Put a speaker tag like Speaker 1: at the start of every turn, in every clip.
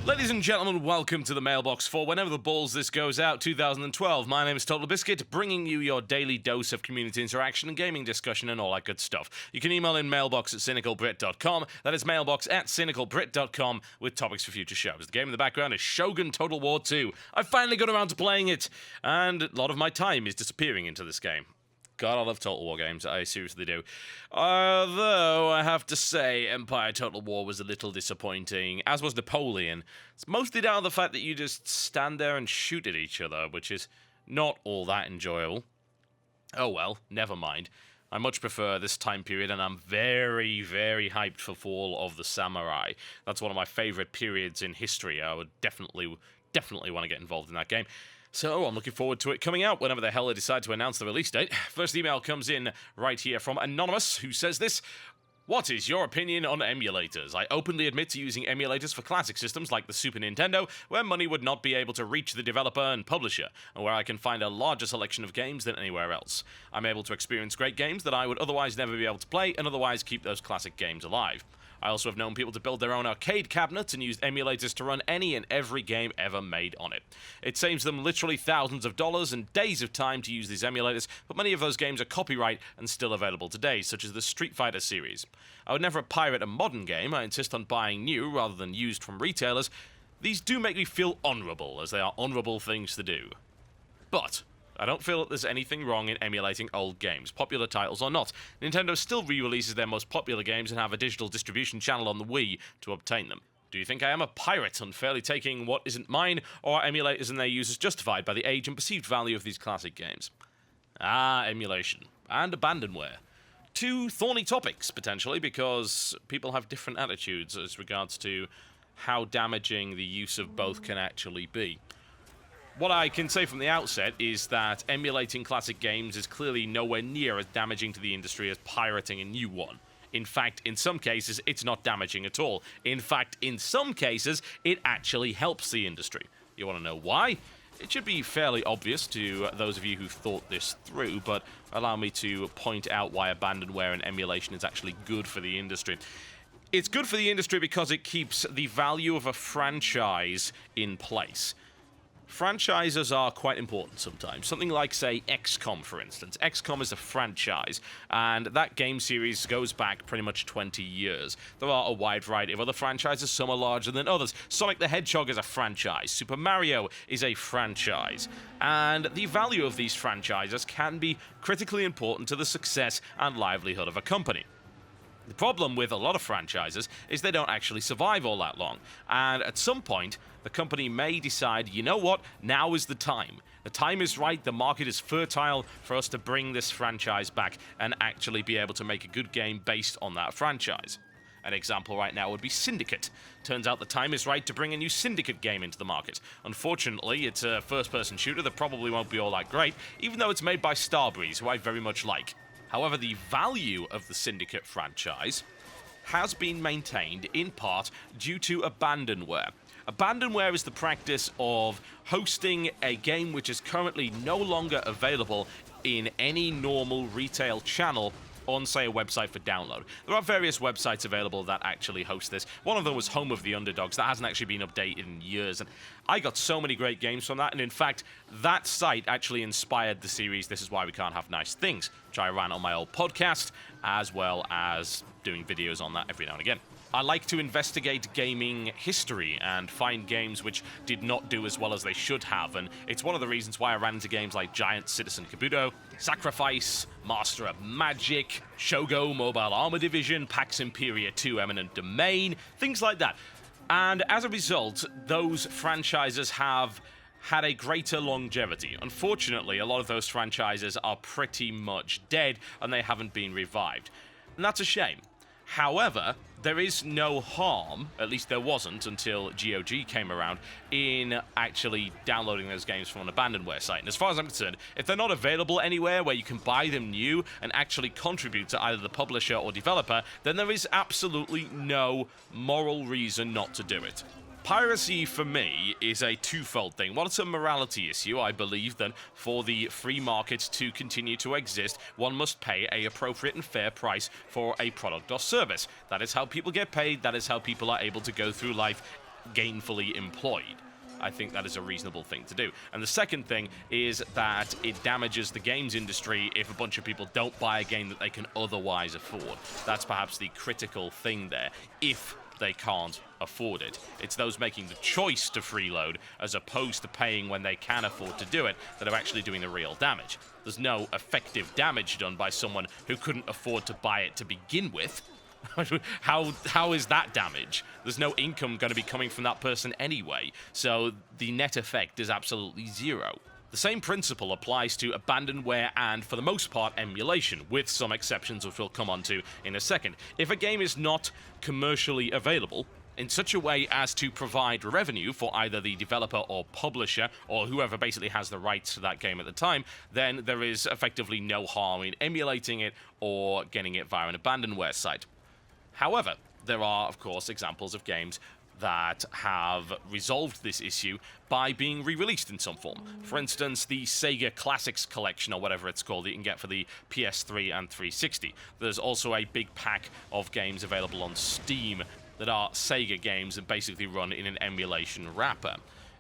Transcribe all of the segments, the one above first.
Speaker 1: Ladies and gentlemen, welcome to the Mailbox for whenever the balls this goes out, 2012. My name is Totalbiscuit, bringing you your daily dose of community interaction and gaming discussion and all that good stuff. You can email in mailbox@cynicalbrit.com. That is mailbox@cynicalbrit.com with topics for future shows. The game in the background is Shogun Total War 2. I've finally got around to playing it, and a lot of my time is disappearing into this game. God, I love Total War games. I seriously do. Although, I have to say, Empire Total War was a little disappointing, as was Napoleon. It's mostly down to the fact that you just stand there and shoot at each other, which is not all that enjoyable. Oh well, never mind. I much prefer this time period, and I'm very, very hyped for Fall of the Samurai. That's one of my favorite periods in history. I would definitely want to get involved in that game. So I'm looking forward to it coming out whenever the hell they decide to announce the release date. First email comes in right here from Anonymous, who says this: what is your opinion on emulators? I openly admit to using emulators for classic systems like the Super Nintendo, where money would not be able to reach the developer and publisher, and where I can find a larger selection of games than anywhere else. I'm able to experience great games that I would otherwise never be able to play, and otherwise keep those classic games alive. I also have known people to build their own arcade cabinets and use emulators to run any and every game ever made on it. It saves them literally thousands of dollars and days of time to use these emulators, but many of those games are copyright and still available today, such as the Street Fighter series. I would never pirate a modern game. I insist on buying new rather than used from retailers. These do make me feel honorable, as they are honorable things to do. But I don't feel that there's anything wrong in emulating old games, popular titles or not. Nintendo still re-releases their most popular games and have a digital distribution channel on the Wii to obtain them. Do you think I am a pirate, unfairly taking what isn't mine, or are emulators and their users justified by the age and perceived value of these classic games? Emulation. And abandonware. Two thorny topics, potentially, because people have different attitudes as regards to how damaging the use of both can actually be. What I can say from the outset is that emulating classic games is clearly nowhere near as damaging to the industry as pirating a new one. In fact, in some cases, it's not damaging at all. In fact, in some cases, it actually helps the industry. You want to know why? It should be fairly obvious to those of you who've thought this through, but allow me to point out why abandonware and emulation is actually good for the industry. It's good for the industry because it keeps the value of a franchise in place. Franchises are quite important sometimes. Something like, say, XCOM, for instance. XCOM is a franchise, and that game series goes back pretty much 20 years. There are a wide variety of other franchises, some are larger than others. Sonic the Hedgehog is a franchise. Super Mario is a franchise. And the value of these franchises can be critically important to the success and livelihood of a company. The problem with a lot of franchises is they don't actually survive all that long, and at some point, the company may decide, you know what, now is the time. The time is right, the market is fertile for us to bring this franchise back and actually be able to make a good game based on that franchise. An example right now would be Syndicate. Turns out the time is right to bring a new Syndicate game into the market. Unfortunately, it's a first-person shooter that probably won't be all that great, even though it's made by Starbreeze, who I very much like. However, the value of the Syndicate franchise has been maintained in part due to abandonware. Abandonware is the practice of hosting a game which is currently no longer available in any normal retail channel on, say, a website for download. There are various websites available that actually host this. One of them was Home of the Underdogs. That hasn't actually been updated in years, and I got so many great games from that, and in fact, that site actually inspired the series This Is Why We Can't Have Nice Things, which I ran on my old podcast, as well as doing videos on that every now and again. I like to investigate gaming history and find games which did not do as well as they should have, and it's one of the reasons why I ran into games like Giant Citizen Kabuto, Sacrifice, Master of Magic, Shogun, Mobile Armor Division, Pax Imperia 2, Eminent Domain, things like that. And as a result, those franchises have had a greater longevity. Unfortunately, a lot of those franchises are pretty much dead, and they haven't been revived. And that's a shame. However, there is no harm, at least there wasn't until GOG came around, in actually downloading those games from an abandonware site. And as far as I'm concerned, if they're not available anywhere where you can buy them new and actually contribute to either the publisher or developer, then there is absolutely no moral reason not to do it. Piracy, for me, is a twofold thing. While it's a morality issue, I believe that for the free market to continue to exist, one must pay an appropriate and fair price for a product or service. That is how people get paid. That is how people are able to go through life gainfully employed. I think that is a reasonable thing to do. And the second thing is that it damages the games industry if a bunch of people don't buy a game that they can otherwise afford. That's perhaps the critical thing there, if they can't afford it. It's those making the choice to freeload as opposed to paying when they can afford to do it that are actually doing the real damage. There's no effective damage done by someone who couldn't afford to buy it to begin with. How is that damage? There's no income going to be coming from that person anyway, so the net effect is absolutely zero. The same principle applies to abandonware and, for the most part, emulation, with some exceptions which we'll come on to in a second. If a game is not commercially available in such a way as to provide revenue for either the developer or publisher or whoever basically has the rights to that game at the time, then there is effectively no harm in emulating it or getting it via an abandonware site. However, there are, of course, examples of games that have resolved this issue by being re-released in some form. For instance, the Sega Classics Collection, or whatever it's called, that you can get for the PS3 and 360. There's also a big pack of games available on Steam that are Sega games that basically run in an emulation wrapper.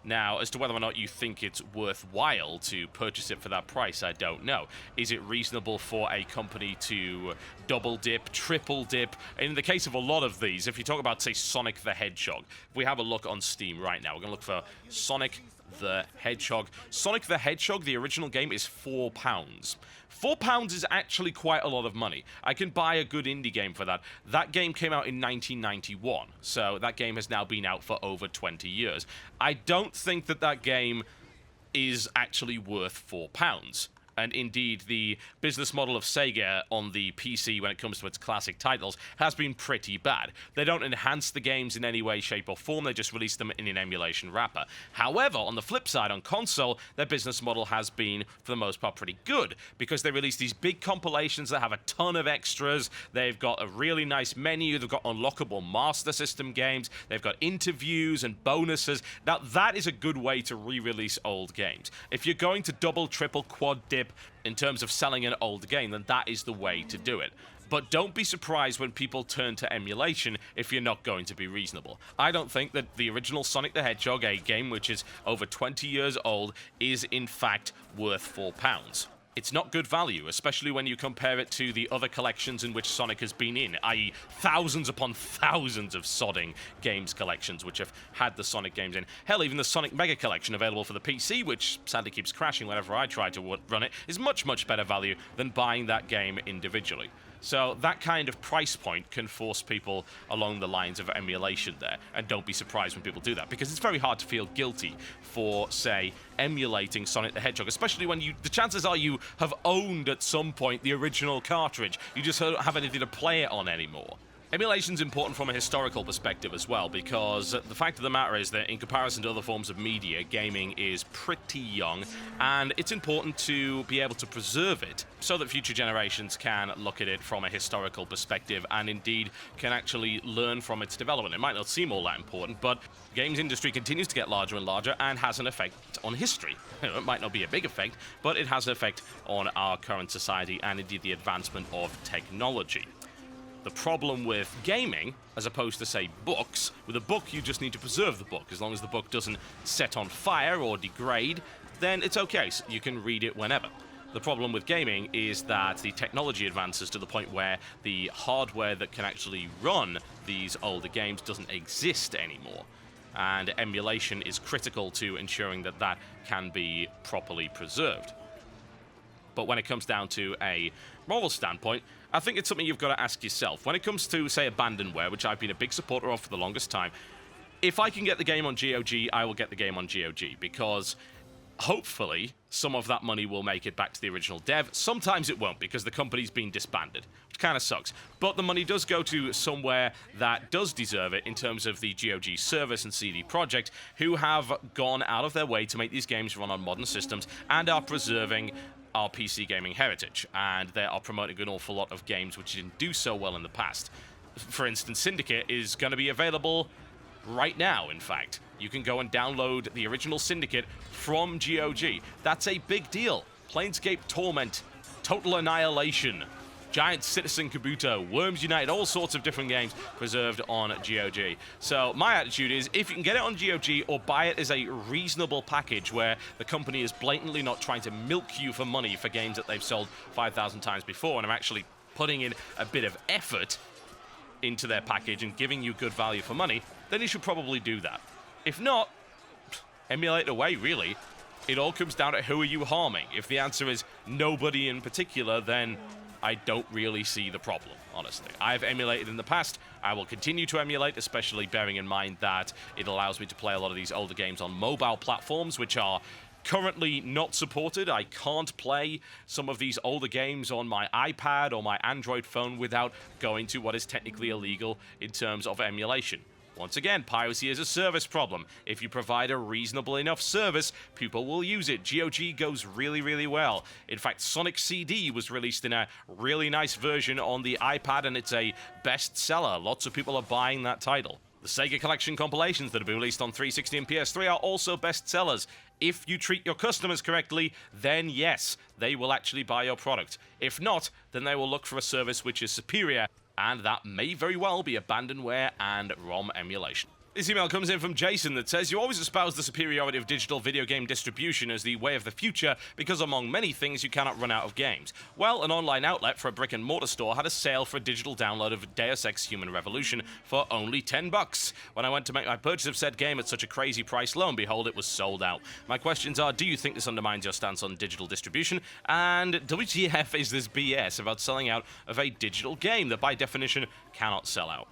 Speaker 1: Now, as to whether or not you think it's worthwhile to purchase it for that price, I don't know. Is it reasonable for a company to double dip, triple dip? In the case of a lot of these, if you talk about, say, Sonic the Hedgehog, if we have a look on Steam right now, we're going to look for Sonic the Hedgehog. Sonic the Hedgehog, the original game, is £4. £4 is actually quite a lot of money. I can buy a good indie game for that. That game came out in 1991, so that game has now been out for over 20 years. I don't think that that game is actually worth £4. And indeed, the business model of Sega on the PC when it comes to its classic titles has been pretty bad. They don't enhance the games in any way, shape, or form. They just release them in an emulation wrapper. However, on the flip side, on console, their business model has been, for the most part, pretty good, because they release these big compilations that have a ton of extras. They've got a really nice menu. They've got unlockable Master System games. They've got interviews and bonuses. Now, that is a good way to re-release old games. If you're going to double, triple, quad dip in terms of selling an old game, then that is the way to do it. But don't be surprised when people turn to emulation if you're not going to be reasonable. I don't think that the original Sonic the Hedgehog, a game which is over 20 years old, is in fact worth £4. It's not good value, especially when you compare it to the other collections in which Sonic has been in, i.e. thousands upon thousands of sodding games collections which have had the Sonic games in. Hell, even the Sonic Mega Collection available for the PC, which sadly keeps crashing whenever I try to run it, is much, much better value than buying that game individually. So that kind of price point can force people along the lines of emulation there, and don't be surprised when people do that, because it's very hard to feel guilty for, say, emulating Sonic the Hedgehog, especially when the chances are you have owned at some point the original cartridge. You just don't have anything to play it on anymore. Emulation's important from a historical perspective as well, because the fact of the matter is that in comparison to other forms of media, gaming is pretty young, and it's important to be able to preserve it so that future generations can look at it from a historical perspective and indeed can actually learn from its development. It might not seem all that important, but the games industry continues to get larger and larger and has an effect on history. It might not be a big effect, but it has an effect on our current society and indeed the advancement of technology. The problem with gaming, as opposed to, say, books, with a book you just need to preserve the book. As long as the book doesn't set on fire or degrade, then it's okay, so you can read it whenever. The problem with gaming is that the technology advances to the point where the hardware that can actually run these older games doesn't exist anymore. And emulation is critical to ensuring that that can be properly preserved. But when it comes down to a moral standpoint, I think it's something you've got to ask yourself. When it comes to, say, Abandonware, which I've been a big supporter of for the longest time, if I can get the game on GOG, I will get the game on GOG, because hopefully some of that money will make it back to the original dev. Sometimes it won't, because the company's been disbanded, which kind of sucks. But the money does go to somewhere that does deserve it in terms of the GOG service and CD Projekt, who have gone out of their way to make these games run on modern systems and are preserving our PC gaming heritage, and they are promoting an awful lot of games which didn't do so well in the past. For instance, Syndicate is going to be available right now, in fact. You can go and download the original Syndicate from GOG. That's a big deal. Planescape Torment, Total Annihilation, Giant Citizen Kabuto, Worms United, all sorts of different games preserved on GOG. So my attitude is, if you can get it on GOG or buy it as a reasonable package where the company is blatantly not trying to milk you for money for games that they've sold 5,000 times before and are actually putting in a bit of effort into their package and giving you good value for money, then you should probably do that. If not, emulate away, really. It all comes down to who are you harming. If the answer is nobody in particular, then I don't really see the problem, honestly. I've emulated in the past. I will continue to emulate, especially bearing in mind that it allows me to play a lot of these older games on mobile platforms, which are currently not supported. I can't play some of these older games on my iPad or my Android phone without going to what is technically illegal in terms of emulation. Once again, piracy is a service problem. If you provide a reasonable enough service, people will use it. GOG goes really, really well. In fact, Sonic CD was released in a really nice version on the iPad, and it's a bestseller. Lots of people are buying that title. The Sega Collection compilations that have been released on 360 and PS3 are also bestsellers. If you treat your customers correctly, then yes, they will actually buy your product. If not, then they will look for a service which is superior, and that may very well be abandonware and ROM emulation. This email comes in from Jason that says, you always espouse the superiority of digital video game distribution as the way of the future because among many things you cannot run out of games. Well, an online outlet for a brick and mortar store had a sale for a digital download of Deus Ex Human Revolution for only $10. When I went to make my purchase of said game at such a crazy price, lo and behold, it was sold out. My questions are, do you think this undermines your stance on digital distribution? And WTF is this BS about selling out of a digital game that by definition cannot sell out?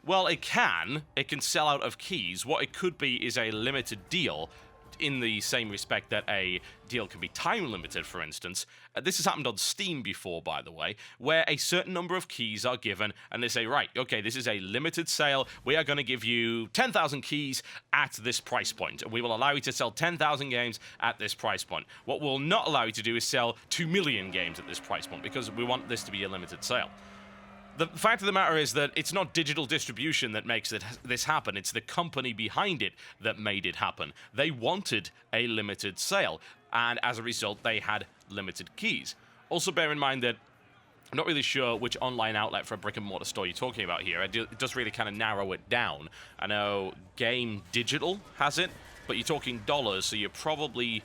Speaker 1: Well, it can. It can sell out of keys. What it could be is a limited deal in the same respect that a deal can be time limited, for instance. This has happened on Steam before, by the way, where a certain number of keys are given and they say, right, okay, this is a limited sale. We are going to give you 10,000 keys at this price point. We will allow you to sell 10,000 games at this price point. What we'll not allow you to do is sell 2 million games at this price point because we want this to be a limited sale. The fact of the matter is that it's not digital distribution that makes this happen. It's the company behind it that made it happen. They wanted a limited sale, and as a result, they had limited keys. Also bear in mind that I'm not really sure which online outlet for a brick-and-mortar store you're talking about here. It does really kind of narrow it down. I know Game Digital has it, but you're talking dollars, so you're probably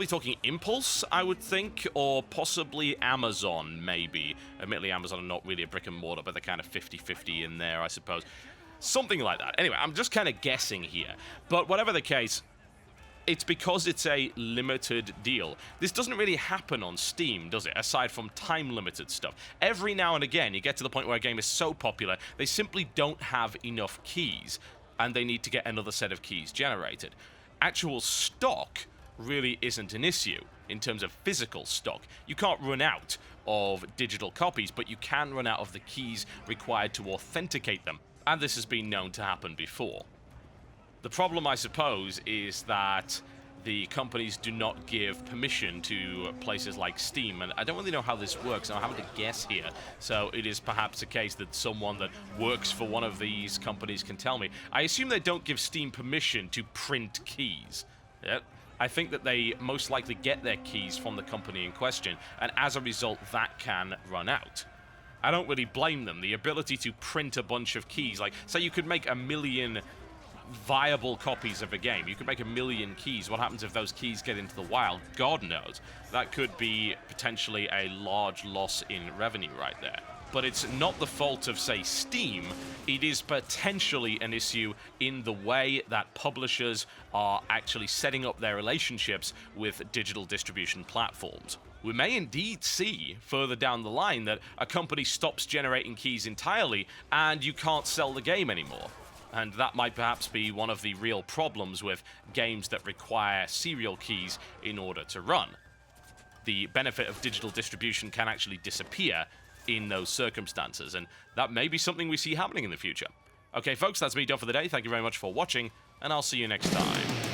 Speaker 1: talking Impulse, I would think, or possibly Amazon, maybe. Admittedly, Amazon are not really a brick-and-mortar, but they're kind of 50-50 in there, I suppose. Something like that. Anyway, I'm just kind of guessing here. But whatever the case, it's because it's a limited deal. This doesn't really happen on Steam, does it? Aside from time-limited stuff. Every now and again, you get to the point where a game is so popular, they simply don't have enough keys, and they need to get another set of keys generated. Actual stock really isn't an issue in terms of physical stock. You can't run out of digital copies, but you can run out of the keys required to authenticate them, and this has been known to happen before. The problem, I suppose, is that the companies do not give permission to places like Steam, and I don't really know how this works. I'm having to guess here, so it is perhaps a case that someone that works for one of these companies can tell me. I assume they don't give Steam permission to print keys. Yeah. I think that they most likely get their keys from the company in question, and as a result, that can run out. I don't really blame them. The ability to print a bunch of keys, like, say you could make 1 million viable copies of a game. You could make 1 million keys. What happens if those keys get into the wild? God knows. That could be potentially a large loss in revenue right there. But it's not the fault of, say, Steam. It is potentially an issue in the way that publishers are actually setting up their relationships with digital distribution platforms. We may indeed see further down the line that a company stops generating keys entirely and you can't sell the game anymore. And that might perhaps be one of the real problems with games that require serial keys in order to run. The benefit of digital distribution can actually disappear in those circumstances, and that may be something we see happening in the future. Okay, folks, that's me done for the day. Thank you very much for watching, and I'll see you next time.